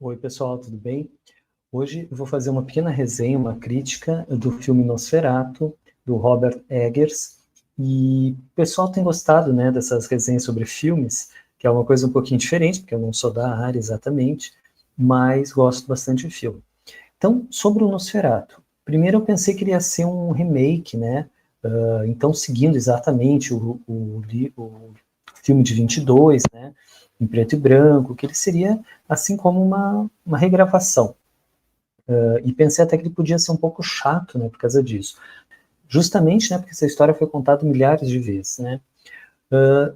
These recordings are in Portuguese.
Oi, pessoal, tudo bem? Hoje eu vou fazer uma pequena resenha, uma crítica do filme Nosferatu, do Robert Eggers. E o pessoal tem gostado, né, dessas resenhas sobre filmes, que é uma coisa um pouquinho diferente, porque eu não sou da área exatamente, mas gosto bastante do filme. Então, sobre o Nosferatu. Primeiro eu pensei que ele ia ser um remake, né? Então, seguindo exatamente o filme de 22, né? Em preto e branco, que ele seria assim como uma regravação. E pensei até que ele podia ser um pouco chato, né, por causa disso. Justamente, né, porque essa história foi contada milhares de vezes, né.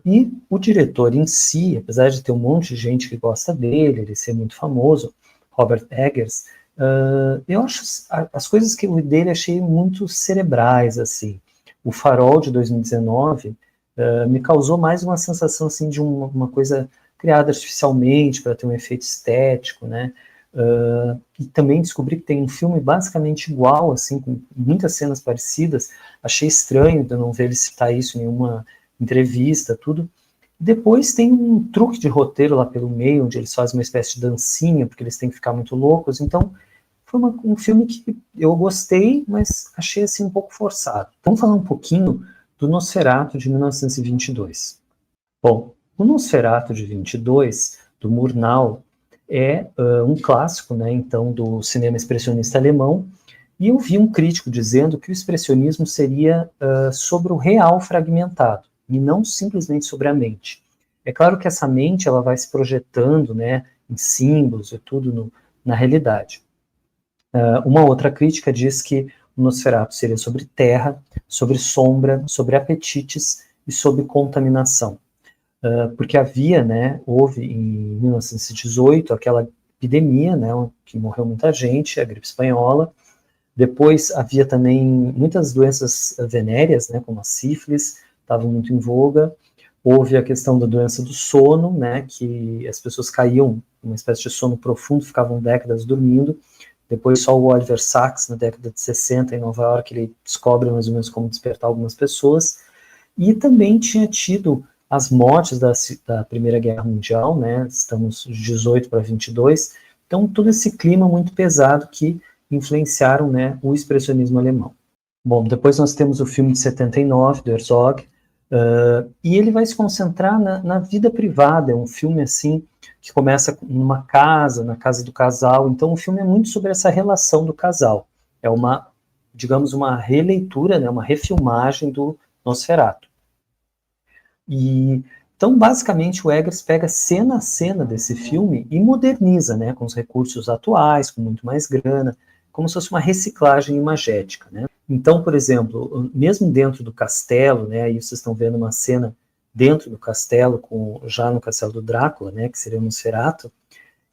E o diretor em si, apesar de ter um monte de gente que gosta dele, ele ser muito famoso, Robert Eggers, eu acho as coisas que eu dele achei muito cerebrais, assim. O Farol de 2019 me causou mais uma sensação assim de uma coisa criada artificialmente para ter um efeito estético, né? E também descobri que tem um filme basicamente igual, assim, com muitas cenas parecidas. Achei estranho de não ver ele citar isso em nenhuma entrevista, tudo. Depois tem um truque de roteiro lá pelo meio, onde eles fazem uma espécie de dancinha, porque eles têm que ficar muito loucos. Então, foi um filme que eu gostei, mas achei assim um pouco forçado. Vamos falar um pouquinho do Nosferatu de 1922. Bom, o Nosferatu de 22, do Murnau, é um clássico, né, então, do cinema expressionista alemão, e eu vi um crítico dizendo que o expressionismo seria sobre o real fragmentado, e não simplesmente sobre a mente. É claro que essa mente ela vai se projetando, né, em símbolos e tudo na realidade. Uma outra crítica diz que o Nosferatu seria sobre terra, sobre sombra, sobre apetites e sobre contaminação. Porque havia, né, houve em 1918 aquela epidemia, né, que morreu muita gente, a gripe espanhola. Depois havia também muitas doenças venéreas, né, como a sífilis, estavam muito em voga. Houve a questão da doença do sono, né, que as pessoas caíam em uma espécie de sono profundo, ficavam décadas dormindo. Depois só o Oliver Sacks, na década de 60, em Nova York, ele descobre mais ou menos como despertar algumas pessoas. E também tinha tido as mortes da Primeira Guerra Mundial, né, estamos de 18 para 22, então todo esse clima muito pesado que influenciaram, né, o expressionismo alemão. Bom, depois nós temos o filme de 79, do Herzog, e ele vai se concentrar na vida privada, é um filme assim, que começa numa casa, na casa do casal, então o filme é muito sobre essa relação do casal, é uma, digamos, uma releitura, né, uma refilmagem do Nosferatu. E então, basicamente, o Eggers pega cena a cena desse filme e moderniza, né, com os recursos atuais, com muito mais grana, como se fosse uma reciclagem imagética, né. Então, por exemplo, mesmo dentro do castelo, né, aí vocês estão vendo uma cena dentro do castelo, já no castelo do Drácula, né, que seria o Nosferatu,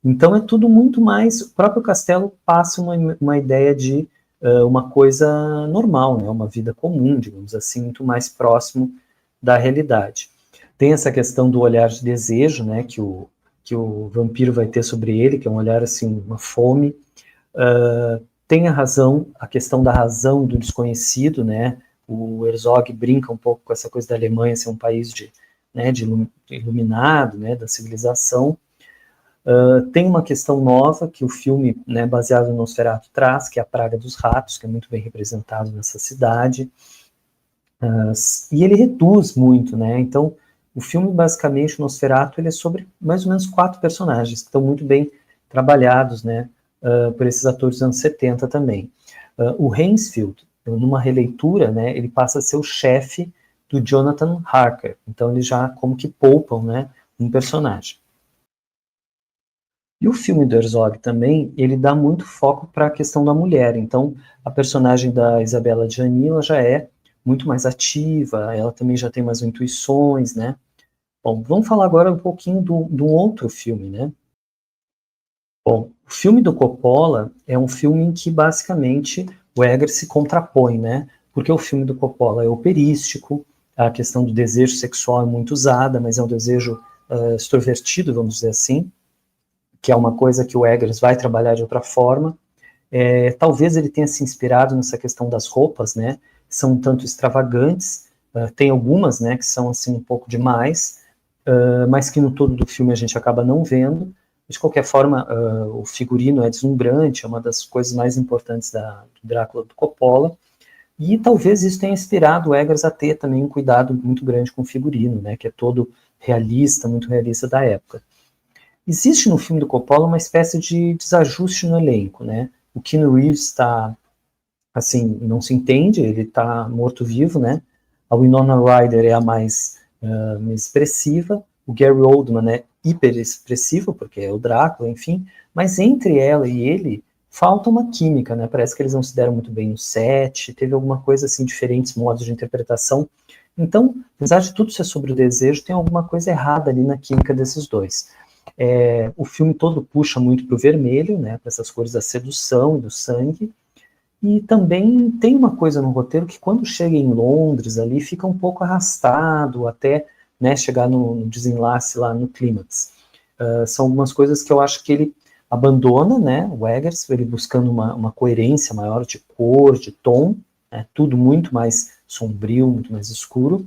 então é tudo muito mais, o próprio castelo passa uma ideia de uma coisa normal, né, uma vida comum, digamos assim, muito mais próximo da realidade. Tem essa questão do olhar de desejo, né, que o vampiro vai ter sobre ele, que é um olhar assim, uma fome. Tem a questão da razão do desconhecido, né, o Herzog brinca um pouco com essa coisa da Alemanha ser um país de iluminado, né, da civilização. Tem uma questão nova que o filme, né, baseado no Nosferatu traz, que é a praga dos ratos, que é muito bem representado nessa cidade. E ele reduz muito, né? Então, o filme, basicamente, o Nosferatu, ele é sobre mais ou menos 4 personagens, que estão muito bem trabalhados, né? Por esses atores dos anos 70 também. O Hainsfield, numa releitura, né, ele passa a ser o chefe do Jonathan Harker. Então, eles já como que poupam, né, um personagem. E o filme do Herzog também, ele dá muito foco para a questão da mulher. Então, a personagem da Isabella Gianni, ela já é muito mais ativa, ela também já tem mais intuições, né? Bom, vamos falar agora um pouquinho do outro filme, né? Bom, o filme do Coppola é um filme em que, basicamente, o Eggers se contrapõe, né? Porque o filme do Coppola é operístico, a questão do desejo sexual é muito usada, mas é um desejo extrovertido, vamos dizer assim, que é uma coisa que o Eggers vai trabalhar de outra forma. Talvez ele tenha se inspirado nessa questão das roupas, né? São um tanto extravagantes, tem algumas, né, que são assim um pouco demais, mas que no todo do filme a gente acaba não vendo. De qualquer forma, o figurino é deslumbrante, é uma das coisas mais importantes do Drácula do Coppola, e talvez isso tenha inspirado o Eggers a ter também um cuidado muito grande com o figurino, né, que é todo realista, muito realista da época. Existe no filme do Coppola uma espécie de desajuste no elenco, né? O Keanu Reeves está, assim, não se entende, ele está morto-vivo, né? A Winona Ryder é a mais expressiva, o Gary Oldman é hiper expressivo, porque é o Drácula, enfim, mas entre ela e ele falta uma química, né? Parece que eles não se deram muito bem no set, teve alguma coisa assim, diferentes modos de interpretação. Então, apesar de tudo ser sobre o desejo, tem alguma coisa errada ali na química desses dois. O filme todo puxa muito para o vermelho, né? Para essas cores da sedução e do sangue. E também tem uma coisa no roteiro que quando chega em Londres ali fica um pouco arrastado até, né, chegar no desenlace lá no clímax. São algumas coisas que eu acho que ele abandona, né, o Eggers, ele buscando uma coerência maior de cor, de tom, né, tudo muito mais sombrio, muito mais escuro.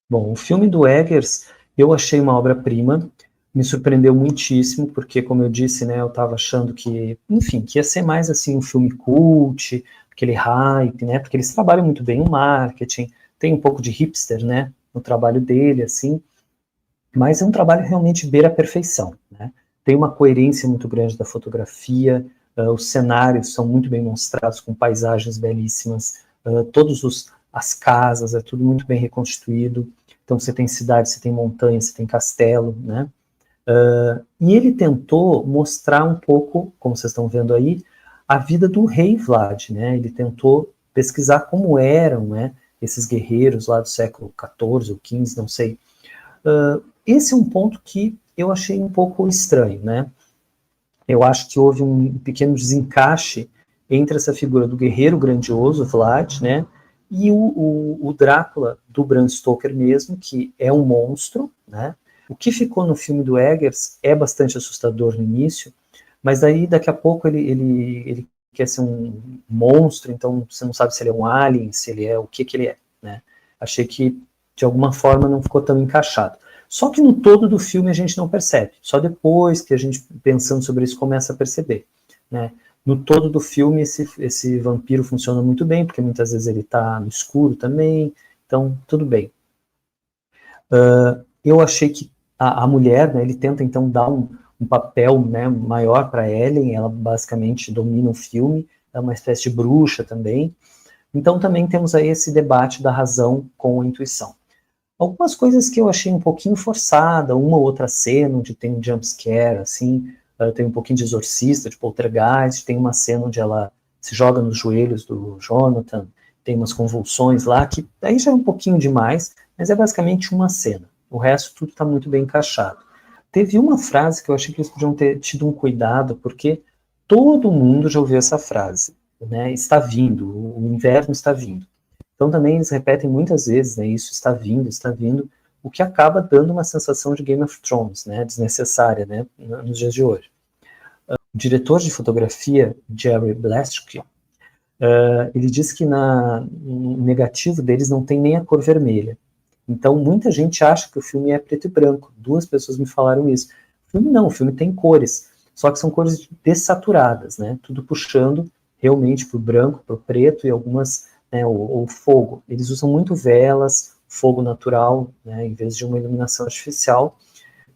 Bom, o filme do Eggers eu achei uma obra-prima, me surpreendeu muitíssimo, porque, como eu disse, né, eu estava achando que, enfim, que ia ser mais, assim, um filme cult, aquele hype, né, porque eles trabalham muito bem o marketing, tem um pouco de hipster, né, no trabalho dele, assim, mas é um trabalho realmente beira a perfeição, né, tem uma coerência muito grande da fotografia, os cenários são muito bem mostrados, com paisagens belíssimas, as casas, é tudo muito bem reconstruído, então você tem cidade, você tem montanha, você tem castelo, né, e ele tentou mostrar um pouco, como vocês estão vendo aí, a vida do rei Vlad, né? Ele tentou pesquisar como eram, né, esses guerreiros lá do século XIV ou XV, não sei. Esse é um ponto que eu achei um pouco estranho, né? Eu acho que houve um pequeno desencaixe entre essa figura do guerreiro grandioso, Vlad, né, e o Drácula do Bram Stoker mesmo, que é um monstro, né? O que ficou no filme do Eggers é bastante assustador no início, mas daí daqui a pouco ele quer ser um monstro, então você não sabe se ele é um alien, se ele é o que ele é, né? Achei que de alguma forma não ficou tão encaixado. Só que no todo do filme a gente não percebe, só depois que a gente, pensando sobre isso, começa a perceber, né? No todo do filme esse vampiro funciona muito bem, porque muitas vezes ele está no escuro também, então tudo bem. Eu achei que a mulher, né, ele tenta então dar um papel, né, maior para Ellen, ela basicamente domina o filme, é uma espécie de bruxa também. Então também temos aí esse debate da razão com a intuição. Algumas coisas que eu achei um pouquinho forçada, uma ou outra cena onde tem um jump scare, assim, tem um pouquinho de exorcista, de poltergeist, tem uma cena onde ela se joga nos joelhos do Jonathan, tem umas convulsões lá, que aí já é um pouquinho demais, mas é basicamente uma cena. O resto tudo está muito bem encaixado. Teve uma frase que eu achei que eles podiam ter tido um cuidado, porque todo mundo já ouviu essa frase, né? Está vindo, o inverno está vindo. Então também eles repetem muitas vezes, né? Isso está vindo, o que acaba dando uma sensação de Game of Thrones, né? Desnecessária, né? Nos dias de hoje. O diretor de fotografia, Jerry Blaschke, ele diz que no negativo deles não tem nem a cor vermelha. Então, muita gente acha que o filme é preto e branco. 2 pessoas me falaram isso. O filme não, o filme tem cores, só que são cores dessaturadas, né? Tudo puxando realmente para o branco, para o preto e algumas, né, o fogo. Eles usam muito velas, fogo natural, né, em vez de uma iluminação artificial,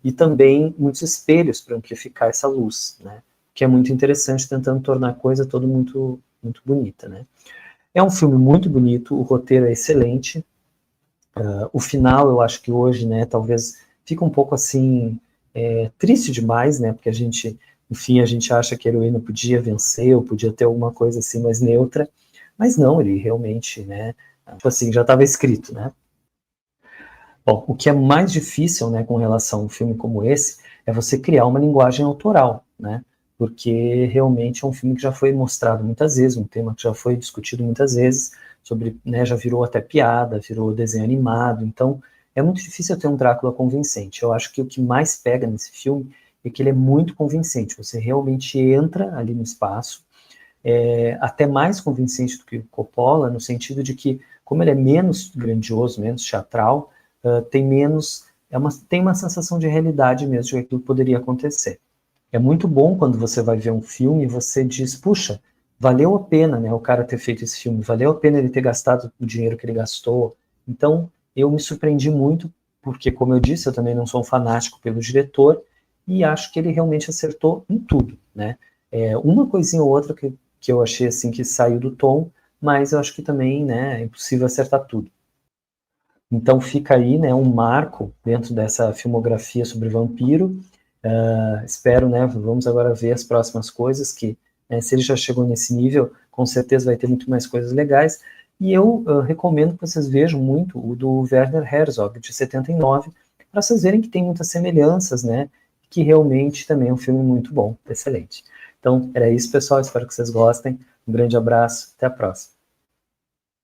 e também muitos espelhos para amplificar essa luz, né? Que é muito interessante, tentando tornar a coisa toda muito, muito bonita, né? É um filme muito bonito, o roteiro é excelente. O final, eu acho que hoje, né, talvez fica um pouco assim, triste demais, né, porque a gente, enfim, a gente acha que a heroína podia vencer, ou podia ter alguma coisa assim mais neutra, mas não, ele realmente, né, tipo assim, já estava escrito, né. Bom, o que é mais difícil, né, com relação a um filme como esse, é você criar uma linguagem autoral, né, porque realmente é um filme que já foi mostrado muitas vezes, um tema que já foi discutido muitas vezes, sobre, né, já virou até piada, virou desenho animado, então é muito difícil ter um Drácula convincente. Eu acho que o que mais pega nesse filme é que ele é muito convincente, você realmente entra ali no espaço, até mais convincente do que o Coppola, no sentido de que, como ele é menos grandioso, menos teatral, tem menos, tem uma sensação de realidade mesmo, de que aquilo poderia acontecer. É muito bom quando você vai ver um filme e você diz, puxa, valeu a pena, né, o cara ter feito esse filme, valeu a pena ele ter gastado o dinheiro que ele gastou. Então, eu me surpreendi muito, porque, como eu disse, eu também não sou um fanático pelo diretor, e acho que ele realmente acertou em tudo, né. Uma coisinha ou outra que eu achei, assim, que saiu do tom, mas eu acho que também, né, é impossível acertar tudo. Então fica aí, né, um marco dentro dessa filmografia sobre vampiro. Espero, né, vamos agora ver as próximas coisas, que né, se ele já chegou nesse nível, com certeza vai ter muito mais coisas legais. E eu recomendo que vocês vejam muito o do Werner Herzog, de 79, para vocês verem que tem muitas semelhanças, né, que realmente também é um filme muito bom, excelente. Então, era isso, pessoal, espero que vocês gostem. Um grande abraço, até a próxima.